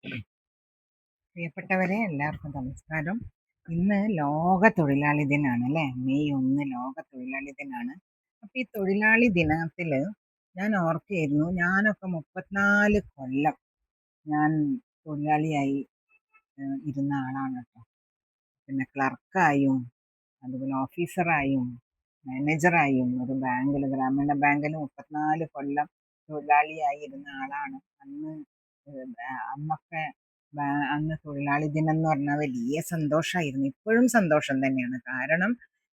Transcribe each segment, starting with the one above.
പ്രിയപ്പെട്ടവരെ, എല്ലാവർക്കും നമസ്കാരം. ഇന്ന് ലോക തൊഴിലാളി ദിനാണ് അല്ലേ? മെയ് 1 ലോക തൊഴിലാളി ദിനാണ്. അപ്പൊ ഈ തൊഴിലാളി ദിനത്തില് ഞാൻ ഓർക്കുകയായിരുന്നു, ഞാനൊക്കെ 34 കൊല്ലം ഞാൻ തൊഴിലാളിയായി ഇരുന്ന ആളാണ് കേട്ടോ. പിന്നെ ക്ലർക്കായും അതുപോലെ ഓഫീസറായും മാനേജറായും ഒരു ബാങ്കിൽ, ഗ്രാമീണ ബാങ്കിൽ 34 കൊല്ലം തൊഴിലാളിയായി ഇരുന്ന ആളാണ്. അന്ന് അന്നൊക്കെ അന്ന് തൊഴിലാളി ദിനം എന്ന് പറഞ്ഞാൽ വലിയ സന്തോഷമായിരുന്നു. ഇപ്പോഴും സന്തോഷം തന്നെയാണ്. കാരണം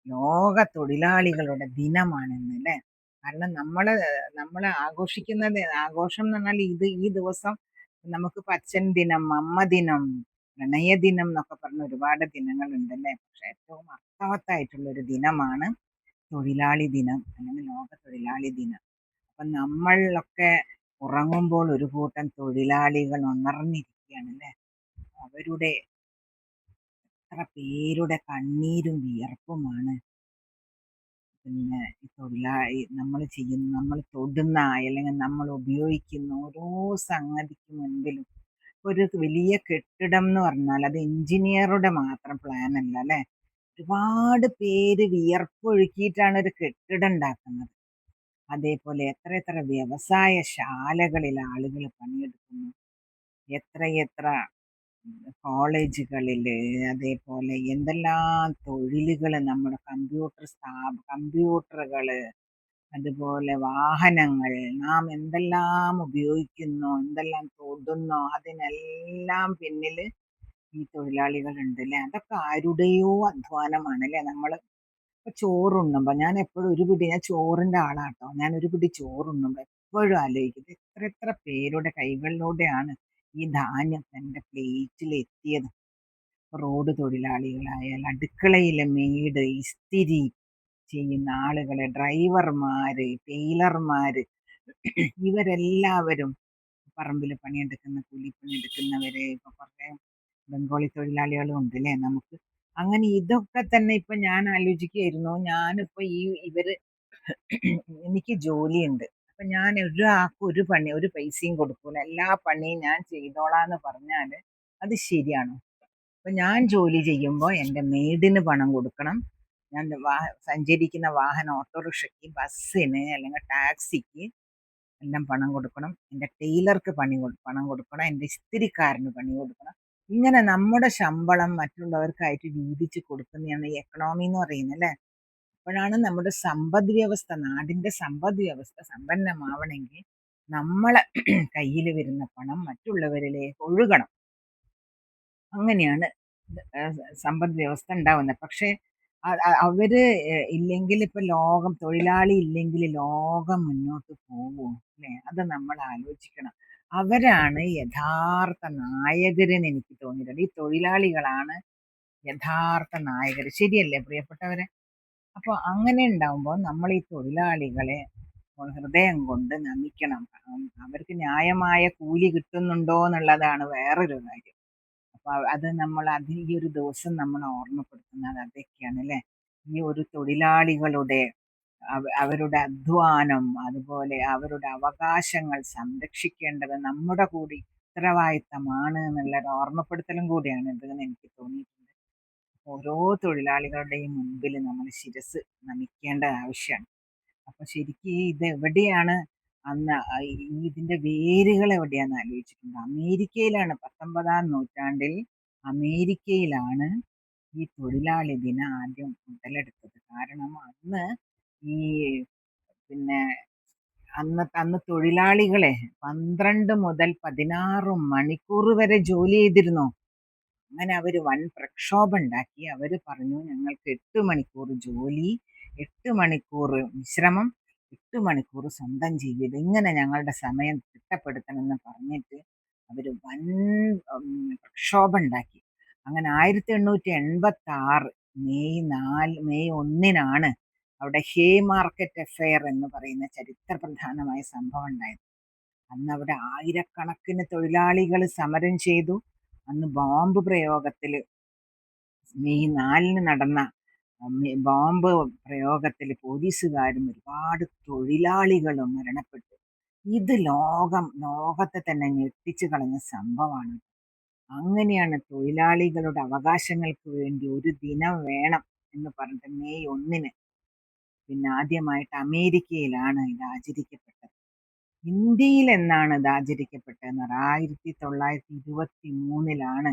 ലോക തൊഴിലാളികളുടെ ദിനമാണ് ഇന്ന് അല്ലേ? കാരണം നമ്മള് ആഘോഷിക്കുന്നത്, ആഘോഷം എന്ന് പറഞ്ഞാൽ ഈ ദിവസം നമുക്ക് അച്ഛൻ ദിനം, അമ്മ ദിനം, പ്രണയ ദിനം എന്നൊക്കെ പറഞ്ഞ ഒരുപാട് ദിനങ്ങൾ ഉണ്ടല്ലേ. പക്ഷെ ഏറ്റവും അർത്ഥവത്തായിട്ടുള്ള ഒരു ദിനമാണ് തൊഴിലാളി ദിനം അല്ലെങ്കിൽ ലോക തൊഴിലാളി ദിനം. അപ്പൊ നമ്മളൊക്കെ ഉറങ്ങുമ്പോൾ ഒരു കൂട്ടം തൊഴിലാളികൾ ഉണർന്നിരിക്കുകയാണ് അല്ലെ. അവരുടെ എത്ര പേരുടെ കണ്ണീരും വിയർപ്പുമാണ് പിന്നെ ഈ നമ്മൾ തൊടുന്ന അല്ലെങ്കിൽ നമ്മൾ ഉപയോഗിക്കുന്ന ഓരോ സംഗതിക്ക് മുൻപിലും. ഒരു വലിയ കെട്ടിടം എന്ന് പറഞ്ഞാൽ അത് എഞ്ചിനീയറുടെ മാത്രം പ്ലാൻ അല്ല അല്ലെ. ഒരുപാട് പേര് വിയർപ്പൊഴുക്കിയിട്ടാണ് ഒരു കെട്ടിടം ഉണ്ടാക്കുന്നത്. അതേപോലെ എത്ര എത്ര വ്യവസായ ശാലകളിൽ ആളുകൾ പണിയെടുക്കുന്നു. എത്രയെത്ര കോളേജുകളില്, അതേപോലെ എന്തെല്ലാം തൊഴിലുകള്, നമ്മുടെ കമ്പ്യൂട്ടറുകള്, അതുപോലെ വാഹനങ്ങൾ, നാം എന്തെല്ലാം ഉപയോഗിക്കുന്നോ, എന്തെല്ലാം തൊടുന്നോ, അതിനെല്ലാം പിന്നില് ഈ തൊഴിലാളികളുണ്ട് ല്ലേ. അതൊക്കെ ആരുടെയോ അധ്വാനമാണ് ല്ലേ. നമ്മള് ഇപ്പൊ ചോറുണ്ണുമ്പോ ഞാൻ എപ്പോഴും ഞാൻ ചോറിന്റെ ആളാട്ടോ. ഞാൻ ഒരു പിടി ചോറുണ്ണുമ്പോ എപ്പോഴും ആലോചിക്കും, എത്ര എത്ര പേരുടെ കൈകളിലൂടെയാണ് ഈ ധാന്യം എന്റെ പ്ലേറ്റിൽ എത്തിയത്. റോഡ് തൊഴിലാളികളായാൽ, അടുക്കളയിലെ മെയ്ഡ്, ഇസ്തിരി ചെയ്യുന്ന ആളുകള്, ഡ്രൈവർമാര്, ടൈലർമാര്, ഇവരെല്ലാവരും പറമ്പിൽ പണിയെടുക്കുന്ന, കൂലിപ്പണിയെടുക്കുന്നവര്, ഇപ്പൊ കുറേ ബംഗാളി തൊഴിലാളികളും ഉണ്ട് അല്ലേ നമുക്ക്. അങ്ങനെ ഇതൊക്കെ തന്നെ ഇപ്പൊ ഞാൻ ആലോചിക്കുകയായിരുന്നു. ഞാനിപ്പോ ഇവര് എനിക്ക് ജോലിയുണ്ട്. അപ്പൊ ഞാൻ ഒരാൾക്ക് ഒരു പണി, ഒരു പൈസയും കൊടുക്കൂല, എല്ലാ പണിയും ഞാൻ ചെയ്തോളാന്ന് പറഞ്ഞാല് അത് ശരിയാണോ? അപ്പൊ ഞാൻ ജോലി ചെയ്യുമ്പോൾ എൻ്റെ മെയ്ഡിന് പണം കൊടുക്കണം. ഞാൻ സഞ്ചരിക്കുന്ന വാഹനം, ഓട്ടോറിക്ഷയ്ക്ക്, ബസ്സിന് അല്ലെങ്കിൽ ടാക്സിക്ക് എല്ലാം പണം കൊടുക്കണം. എൻ്റെ ടൈലർക്ക് പണം കൊടുക്കണം. എൻ്റെ ഇസ്തിരിക്കാരന് പണി കൊടുക്കണം. ഇങ്ങനെ നമ്മുടെ ശമ്പളം മറ്റുള്ളവർക്കായിട്ട് വീതിച്ച് കൊടുക്കുന്നതാണ് ഈ എക്കണോമി എന്ന് പറയുന്നത് അല്ലേ. അപ്പോഴാണ് നമ്മുടെ സമ്പദ് വ്യവസ്ഥ, നാടിന്റെ സമ്പദ് വ്യവസ്ഥ സമ്പന്നമാവണമെങ്കിൽ നമ്മളെ കയ്യിൽ വരുന്ന പണം മറ്റുള്ളവരിലേക്ക് ഒഴുകണം. അങ്ങനെയാണ് സമ്പദ് വ്യവസ്ഥ ഉണ്ടാവുന്നത്. പക്ഷെ അവര് ഇല്ലെങ്കിൽ, ഇപ്പൊ തൊഴിലാളി ഇല്ലെങ്കിൽ ലോകം മുന്നോട്ട് പോകുമോ അല്ലെ? അത് നമ്മൾ ആലോചിക്കണം. അവരാണ് യഥാർത്ഥ നായകരെന്ന് എനിക്ക് തോന്നിയിട്ടുണ്ട്. ഈ തൊഴിലാളികളാണ് യഥാർത്ഥ നായകർ. ശരിയല്ലേ പ്രിയപ്പെട്ടവരെ? അപ്പൊ അങ്ങനെ ഉണ്ടാവുമ്പോൾ നമ്മൾ ഈ തൊഴിലാളികളെ ഹൃദയം കൊണ്ട് നമിക്കണം. അവർക്ക് ന്യായമായ കൂലി കിട്ടുന്നുണ്ടോ എന്നുള്ളതാണ് വേറൊരു കാര്യം. അപ്പൊ ഈ ഒരു ദിവസം നമ്മൾ ഓർമ്മപ്പെടുത്തുന്നത് അതൊക്കെയാണ് അല്ലെ. ഈ ഒരു തൊഴിലാളികളുടെ അവരുടെ അധ്വാനം, അതുപോലെ അവരുടെ അവകാശങ്ങൾ സംരക്ഷിക്കേണ്ടത് നമ്മുടെ കൂടി ഉത്തരവാദിത്തമാണ് എന്നുള്ള ഒരു ഓർമ്മപ്പെടുത്തലും കൂടിയാണ് ഇതെന്ന് എനിക്ക് തോന്നിയിട്ടുണ്ട്. ഓരോ തൊഴിലാളികളുടെയും മുൻപിൽ നമ്മൾ ശിരസ് നമിക്കേണ്ട ആവശ്യമാണ്. അപ്പൊ ശരിക്കും ഇത് എവിടെയാണ് ഇതിന്റെ വേരുകൾ എവിടെയാന്ന് ആലോചിച്ചിട്ടുണ്ട്. അമേരിക്കയിലാണ്. 19-ാം നൂറ്റാണ്ടിൽ അമേരിക്കയിലാണ് ഈ തൊഴിലാളി ദിനം ആദ്യം മുതലെടുത്തത്. കാരണം അന്ന് ഈ പിന്നെ അന്ന് തൊഴിലാളികളെ 12 മുതൽ 16 മണിക്കൂർ വരെ ജോലി ചെയ്തിരുന്നു. അങ്ങനെ അവര് വൻ പ്രക്ഷോഭം ഉണ്ടാക്കി. അവര് പറഞ്ഞു, ഞങ്ങൾക്ക് 8 മണിക്കൂർ ജോലി, 8 മണിക്കൂർ വിശ്രമം, 8 മണിക്കൂർ സ്വന്തം ജീവിതം, ഇങ്ങനെ ഞങ്ങളുടെ സമയം തിട്ടപ്പെടുത്തണമെന്ന് പറഞ്ഞിട്ട് അവര് വൻ പ്രക്ഷോഭം ഉണ്ടാക്കി. അങ്ങനെ 1886 മെയ് 1 അവിടെ ഹേ മാർക്കറ്റ് അഫെയർ എന്ന് പറയുന്ന ചരിത്ര പ്രധാനമായ സംഭവം ഉണ്ടായത്. അന്ന് അവിടെ ആയിരക്കണക്കിന് തൊഴിലാളികൾ സമരം ചെയ്തു. അന്ന് ബോംബ് പ്രയോഗത്തില്, മെയ് 4 നടന്ന ബോംബ് പ്രയോഗത്തിൽ പോലീസുകാരും ഒരുപാട് തൊഴിലാളികളും മരണപ്പെട്ടു. ഇത് ലോകത്തെ തന്നെ ഞെട്ടിച്ചു കളഞ്ഞ സംഭവമാണ്. അങ്ങനെയാണ് തൊഴിലാളികളുടെ അവകാശങ്ങൾക്ക് വേണ്ടി ഒരു ദിനം വേണം എന്ന് പറഞ്ഞിട്ട് മെയ് 1 പിന്നെ ആദ്യമായിട്ട് അമേരിക്കയിലാണ് ഇത് ആചരിക്കപ്പെട്ടത്. ഇന്ത്യയിൽ എന്നാണ് ഇത് ആചരിക്കപ്പെട്ടതെന്ന് പറഞ്ഞാൽ 1923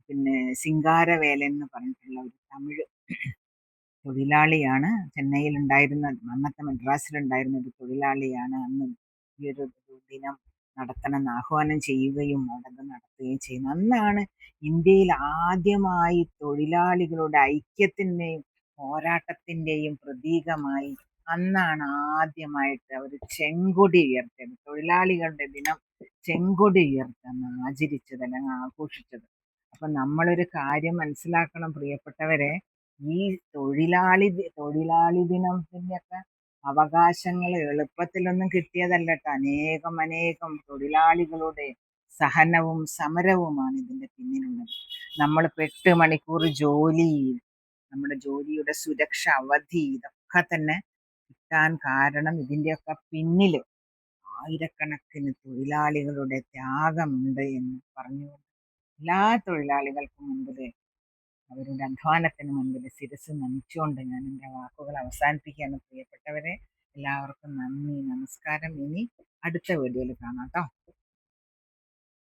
പിന്നെ സിംഗാരവേലൻ എന്ന് പറഞ്ഞിട്ടുള്ള ഒരു തമിഴ് തൊഴിലാളിയാണ് ചെന്നൈയിൽ ഉണ്ടായിരുന്ന, അന്നത്തെ മദ്രാസിലുണ്ടായിരുന്ന ഒരു തൊഴിലാളിയാണ് അന്ന് ഈ ഒരു ദിനം നടത്തണമെന്ന് ആഹ്വാനം ചെയ്യുകയും അവിടെ നടത്തുകയും ചെയ്യുന്നത്. അന്നാണ് ഇന്ത്യയിൽ ആദ്യമായി തൊഴിലാളികളുടെ ഐക്യത്തിൻ്റെയും പോരാട്ടത്തിൻ്റെയും പ്രതീകമായി അന്നാണ് ആദ്യമായിട്ട് അവർ ചെങ്കൊടി ഉയർത്തിയത്. തൊഴിലാളികളുടെ ദിനം ചെങ്കൊടി ഉയർത്താൻ ആചരിച്ചത് അല്ലെങ്കിൽ ആഘോഷിച്ചത്. അപ്പൊ നമ്മളൊരു കാര്യം മനസ്സിലാക്കണം പ്രിയപ്പെട്ടവരെ, ഈ തൊഴിലാളി ദിനത്തിൻ്റെയൊക്കെ അവകാശങ്ങൾ എളുപ്പത്തിലൊന്നും കിട്ടിയതല്ല ട്ടോ. അനേകം തൊഴിലാളികളുടെ സഹനവും സമരവുമാണ് ഇതിന്റെ പിന്നിലുള്ളത്. നമ്മളിപ്പോ 8 മണിക്കൂർ ജോലി, നമ്മുടെ ജോലിയുടെ സുരക്ഷ, അവധി, ഇതൊക്കെ തന്നെ കിട്ടാൻ കാരണം ഇതിന്റെയൊക്കെ പിന്നില് ആയിരക്കണക്കിന് തൊഴിലാളികളുടെ ത്യാഗമുണ്ട് എന്ന് പറഞ്ഞു. എല്ലാ തൊഴിലാളികൾക്കും മുൻപിൽ, അവരുടെ അധ്വാനത്തിന് മുൻപിൽ ശിരസ് നമിച്ചുകൊണ്ട് ഞാൻ എൻ്റെ വാക്കുകൾ അവസാനിപ്പിക്കുകയാണ് പ്രിയപ്പെട്ടവരെ. എല്ലാവർക്കും നന്ദി, നമസ്കാരം. ഇനി അടുത്ത വീഡിയോയിൽ കാണാം ട്ടോ.